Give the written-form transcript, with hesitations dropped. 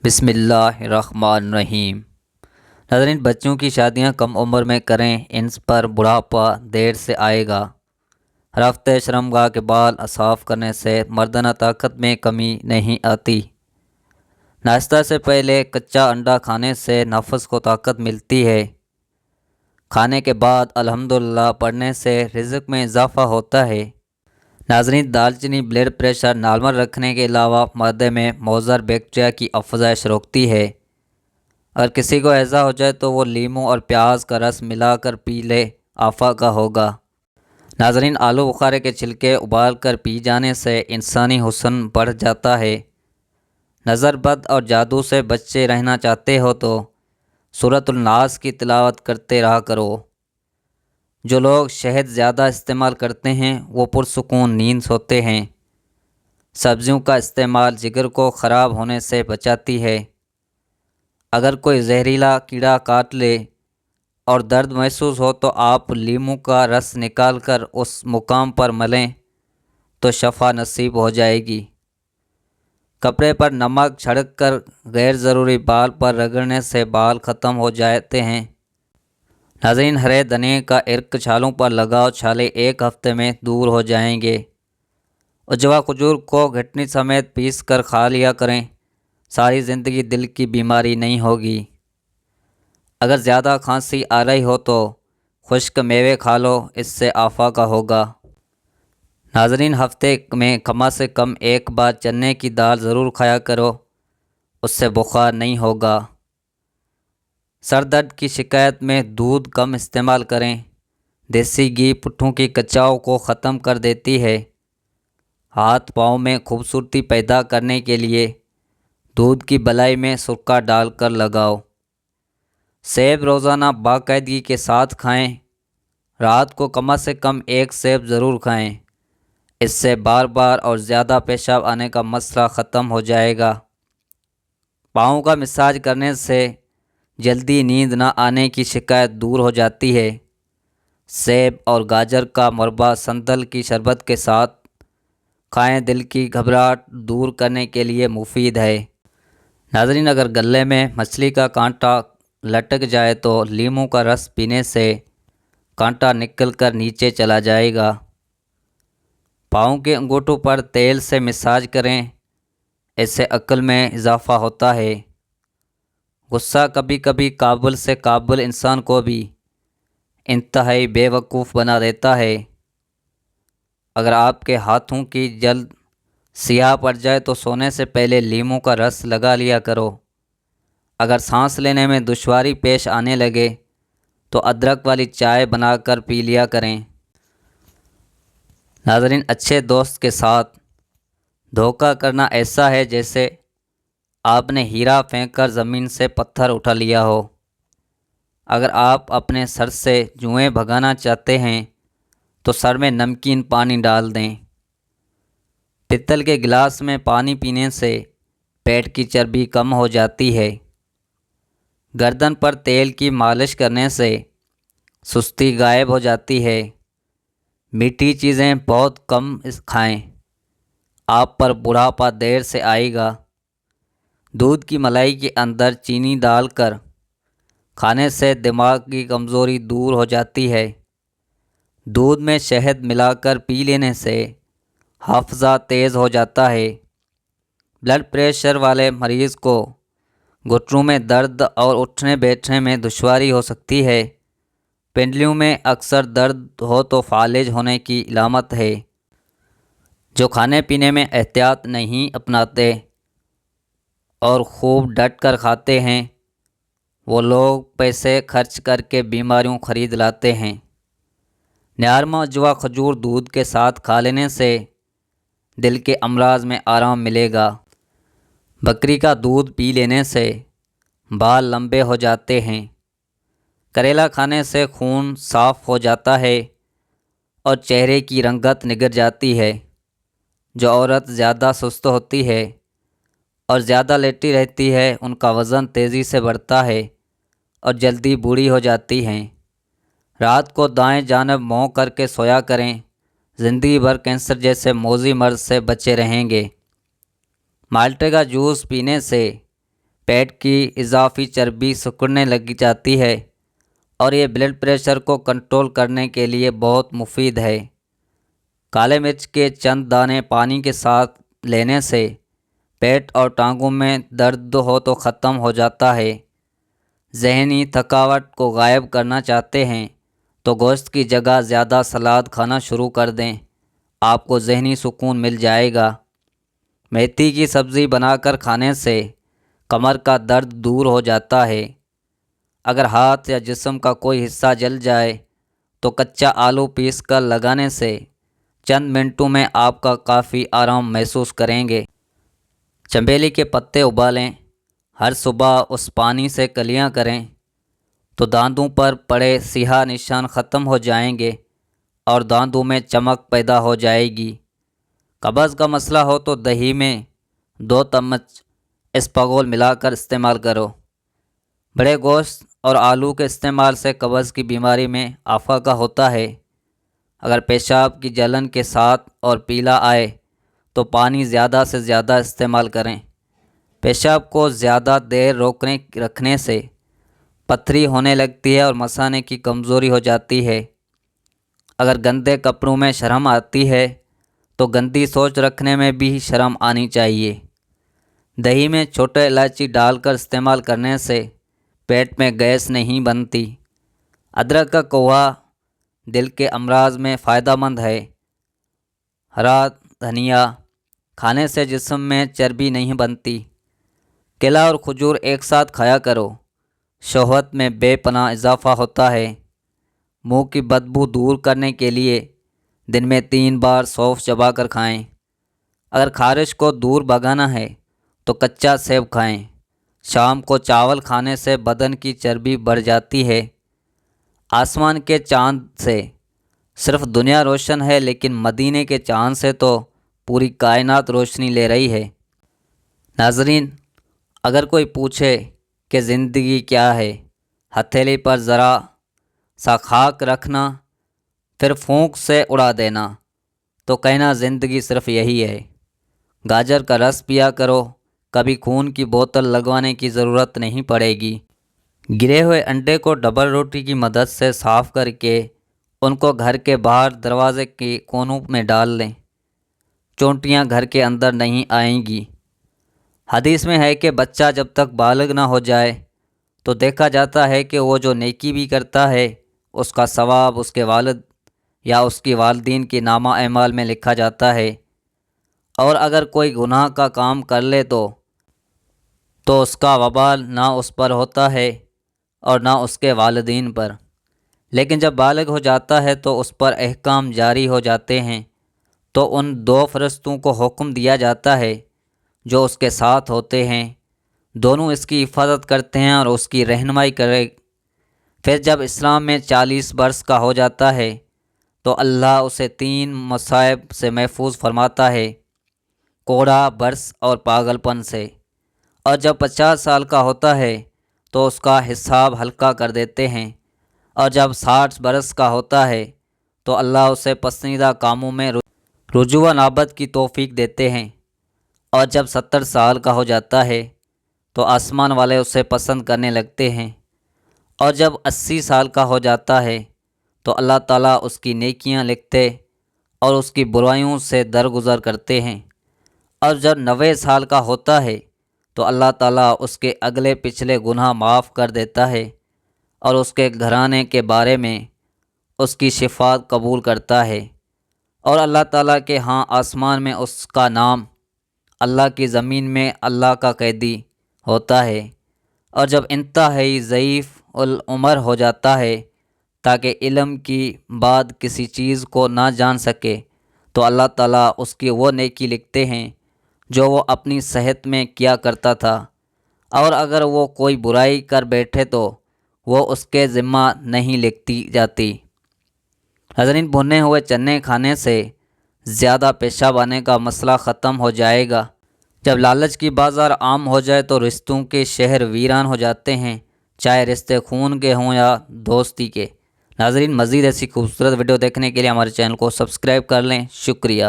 بسم اللہ الرحمن الرحیم۔ ناظرین، بچوں کی شادیاں کم عمر میں کریں، ان پر بڑھاپا دیر سے آئے گا۔ ہر ہفتے شرمگاہ کے بال صاف کرنے سے مردانہ طاقت میں کمی نہیں آتی۔ ناشتہ سے پہلے کچا انڈا کھانے سے نفس کو طاقت ملتی ہے۔ کھانے کے بعد الحمدللہ پڑھنے سے رزق میں اضافہ ہوتا ہے۔ ناظرین، دال چینی بلڈ پریشر نارمل رکھنے کے علاوہ معدے میں مضر بیکٹیریا کی افزائش روکتی ہے۔ اگر کسی کو ہیضہ ہو جائے تو وہ لیموں اور پیاز کا رس ملا کر پی لے، آفا کا ہوگا۔ ناظرین، آلو بخارے کے چھلکے ابال کر پی جانے سے انسانی حسن بڑھ جاتا ہے۔ نظر بد اور جادو سے بچے رہنا چاہتے ہو تو سورۃ الناس کی تلاوت کرتے رہا کرو۔ جو لوگ شہد زیادہ استعمال کرتے ہیں وہ پرسکون نیند سوتے ہیں۔ سبزیوں کا استعمال جگر کو خراب ہونے سے بچاتی ہے۔ اگر کوئی زہریلا کیڑا کاٹ لے اور درد محسوس ہو تو آپ لیموں کا رس نکال کر اس مقام پر ملیں تو شفا نصیب ہو جائے گی۔ کپڑے پر نمک چھڑک کر غیر ضروری بال پر رگڑنے سے بال ختم ہو جاتے ہیں۔ ناظرین، ہرے دنے کا عرق چھالوں پر لگاؤ، چھالے ایک ہفتے میں دور ہو جائیں گے۔ اجوا کھجور کو گھٹنی سمیت پیس کر کھا لیا کریں، ساری زندگی دل کی بیماری نہیں ہوگی۔ اگر زیادہ کھانسی آ رہی ہو تو خشک میوے کھا لو، اس سے آفا کا ہوگا۔ ناظرین، ہفتے میں کم سے کم ایک بار چنے کی دال ضرور کھایا کرو، اس سے بخار نہیں ہوگا۔ سر درد کی شکایت میں دودھ کم استعمال کریں۔ دیسی گھی پٹھوں کی کچاؤ کو ختم کر دیتی ہے۔ ہاتھ پاؤں میں خوبصورتی پیدا کرنے کے لیے دودھ کی بلائی میں سرکہ ڈال کر لگاؤ۔ سیب روزانہ باقاعدگی کے ساتھ کھائیں۔ رات کو کم سے کم ایک سیب ضرور کھائیں، اس سے بار بار اور زیادہ پیشاب آنے کا مسئلہ ختم ہو جائے گا۔ پاؤں کا مساج کرنے سے جلدی نیند نہ آنے کی شکایت دور ہو جاتی ہے۔ سیب اور گاجر کا مربع سنتل کی شربت کے ساتھ کھائیں، دل کی گھبراہٹ دور کرنے کے لیے مفید ہے۔ ناظرین، اگر گلے میں مچھلی کا کانٹا لٹک جائے تو لیموں کا رس پینے سے کانٹا نکل کر نیچے چلا جائے گا۔ پاؤں کے انگوٹھوں پر تیل سے مساج کریں، اس سے عقل میں اضافہ ہوتا ہے۔ غصہ کبھی کبھی قابل سے قابل انسان کو بھی انتہائی بے وقوف بنا دیتا ہے۔ اگر آپ کے ہاتھوں کی جلد سیاہ پڑ جائے تو سونے سے پہلے لیموں کا رس لگا لیا کرو۔ اگر سانس لینے میں دشواری پیش آنے لگے تو ادرک والی چائے بنا کر پی لیا کریں۔ ناظرین، اچھے دوست کے ساتھ دھوکہ کرنا ایسا ہے جیسے آپ نے ہیرا پھینک کر زمین سے پتھر اٹھا لیا ہو۔ اگر آپ اپنے سر سے جوئیں بھگانا چاہتے ہیں تو سر میں نمکین پانی ڈال دیں۔ پتل کے گلاس میں پانی پینے سے پیٹ کی چربی کم ہو جاتی ہے۔ گردن پر تیل کی مالش کرنے سے سستی غائب ہو جاتی ہے۔ میٹھی چیزیں بہت کم کھائیں، آپ پر بڑھاپا دیر سے آئے گا۔ دودھ کی ملائی کے اندر چینی ڈال کر کھانے سے دماغ کی کمزوری دور ہو جاتی ہے۔ دودھ میں شہد ملا کر پی لینے سے حافظہ تیز ہو جاتا ہے۔ بلڈ پریشر والے مریض کو گھٹنوں میں درد اور اٹھنے بیٹھنے میں دشواری ہو سکتی ہے۔ پنڈلیوں میں اکثر درد ہو تو فالج ہونے کی علامت ہے۔ جو کھانے پینے میں احتیاط نہیں اپناتے اور خوب ڈٹ کر کھاتے ہیں وہ لوگ پیسے خرچ کر کے بیماریوں خرید لاتے ہیں۔ نیارما اجوا کھجور دودھ کے ساتھ کھا لینے سے دل کے امراض میں آرام ملے گا۔ بکری کا دودھ پی لینے سے بال لمبے ہو جاتے ہیں۔ کریلا کھانے سے خون صاف ہو جاتا ہے اور چہرے کی رنگت نگھر جاتی ہے۔ جو عورت زیادہ سست ہوتی ہے اور زیادہ لیٹی رہتی ہے ان کا وزن تیزی سے بڑھتا ہے اور جلدی بوڑھی ہو جاتی ہیں۔ رات کو دائیں جانب منہ کر کے سویا کریں، زندگی بھر کینسر جیسے موذی مرض سے بچے رہیں گے۔ مالٹے کا جوس پینے سے پیٹ کی اضافی چربی سکڑنے لگ جاتی ہے اور یہ بلڈ پریشر کو کنٹرول کرنے کے لیے بہت مفید ہے۔ کالے مرچ کے چند دانے پانی کے ساتھ لینے سے پیٹ اور ٹانگوں میں درد ہو تو ختم ہو جاتا ہے۔ ذہنی تھکاوٹ کو غائب کرنا چاہتے ہیں تو گوشت کی جگہ زیادہ سلاد کھانا شروع کر دیں، آپ کو ذہنی سکون مل جائے گا۔ میتھی کی سبزی بنا کر کھانے سے کمر کا درد دور ہو جاتا ہے۔ اگر ہاتھ یا جسم کا کوئی حصہ جل جائے تو کچا آلو پیس کر لگانے سے چند منٹوں میں آپ کا کافی آرام محسوس کریں گے۔ چنبیلی کے پتے ابالیں، ہر صبح اس پانی سے کلیاں کریں تو دانتوں پر پڑے سیاہ نشان ختم ہو جائیں گے اور دانتوں میں چمک پیدا ہو جائے گی۔ قبض کا مسئلہ ہو تو دہی میں 2 چمچ اسپاغول ملا کر استعمال کرو۔ بڑے گوشت اور آلو کے استعمال سے قبض کی بیماری میں افاقہ ہوتا ہے۔ اگر پیشاب کی جلن کے ساتھ اور پیلا آئے تو پانی زیادہ سے زیادہ استعمال کریں۔ پیشاب کو زیادہ دیر رکھنے سے پتھری ہونے لگتی ہے اور مثانے کی کمزوری ہو جاتی ہے۔ اگر گندے کپڑوں میں شرم آتی ہے تو گندی سوچ رکھنے میں بھی شرم آنی چاہیے۔ دہی میں چھوٹے الائچی ڈال کر استعمال کرنے سے پیٹ میں گیس نہیں بنتی۔ ادرک کا کوہا دل کے امراض میں فائدہ مند ہے۔ ہرا دھنیا کھانے سے جسم میں چربی نہیں بنتی۔ کیلا اور کھجور ایک ساتھ کھایا کرو، شہوت میں بے پناہ اضافہ ہوتا ہے۔ منہ کی بدبو دور کرنے کے لیے دن میں 3 بار سونف چبا کر کھائیں۔ اگر خارش کو دور بھگانا ہے تو کچا سیب کھائیں۔ شام کو چاول کھانے سے بدن کی چربی بڑھ جاتی ہے۔ آسمان کے چاند سے صرف دنیا روشن ہے، لیکن مدینے کے چاند سے تو پوری کائنات روشنی لے رہی ہے۔ ناظرین، اگر کوئی پوچھے کہ زندگی کیا ہے، ہتھیلی پر ذرا سا خاک رکھنا پھر پھونک سے اڑا دینا، تو کہنا زندگی صرف یہی ہے۔ گاجر کا رس پیا کرو، کبھی خون کی بوتل لگوانے کی ضرورت نہیں پڑے گی۔ گرے ہوئے انڈے کو ڈبل روٹی کی مدد سے صاف کر کے ان کو گھر کے باہر دروازے کے کونوں میں ڈال لیں، چونٹیاں گھر کے اندر نہیں آئیں گی۔ حدیث میں ہے کہ بچہ جب تک بالغ نہ ہو جائے تو دیکھا جاتا ہے کہ وہ جو نیکی بھی کرتا ہے اس کا ثواب اس کے والد یا اس کی والدین کی نامہ اعمال میں لکھا جاتا ہے، اور اگر کوئی گناہ کا کام کر لے تو اس کا وبال نہ اس پر ہوتا ہے اور نہ اس کے والدین پر، لیکن جب بالغ ہو جاتا ہے تو اس پر احکام جاری ہو جاتے ہیں۔ تو ان 2 فرشتوں کو حکم دیا جاتا ہے جو اس کے ساتھ ہوتے ہیں، دونوں اس کی حفاظت کرتے ہیں اور اس کی رہنمائی کرے۔ پھر جب اسلام میں 40 برس کا ہو جاتا ہے تو اللہ اسے 3 مصائب سے محفوظ فرماتا ہے، کوڑا، برس اور پاگل پن سے، اور جب 50 سال کا ہوتا ہے تو اس کا حساب ہلکا کر دیتے ہیں، اور جب 60 برس کا ہوتا ہے تو اللہ اسے پسندیدہ کاموں میں رجوع و نابت کی توفیق دیتے ہیں، اور جب 70 سال کا ہو جاتا ہے تو آسمان والے اسے پسند کرنے لگتے ہیں، اور جب 80 سال کا ہو جاتا ہے تو اللہ تعالیٰ اس کی نیکیاں لکھتے اور اس کی برائیوں سے درگزر کرتے ہیں، اور جب 90 سال کا ہوتا ہے تو اللہ تعالیٰ اس کے اگلے پچھلے گناہ معاف کر دیتا ہے اور اس کے گھرانے کے بارے میں اس کی شفاعت قبول کرتا ہے، اور اللہ تعالیٰ کے ہاں آسمان میں اس کا نام، اللہ کی زمین میں اللہ کا قیدی ہوتا ہے، اور جب انتہائی ضعیف العمر ہو جاتا ہے تاکہ علم کی بعد کسی چیز کو نہ جان سکے تو اللہ تعالیٰ اس کی وہ نیکی لکھتے ہیں جو وہ اپنی صحت میں کیا کرتا تھا، اور اگر وہ کوئی برائی کر بیٹھے تو وہ اس کے ذمہ نہیں لکھی جاتی۔ ناظرین، بھنے ہوئے چنے کھانے سے زیادہ پیشاب آنے کا مسئلہ ختم ہو جائے گا۔ جب لالچ کی بازار عام ہو جائے تو رشتوں کے شہر ویران ہو جاتے ہیں، چاہے رشتے خون کے ہوں یا دوستی کے۔ ناظرین، مزید ایسی خوبصورت ویڈیو دیکھنے کے لیے ہمارے چینل کو سبسکرائب کر لیں۔ شکریہ۔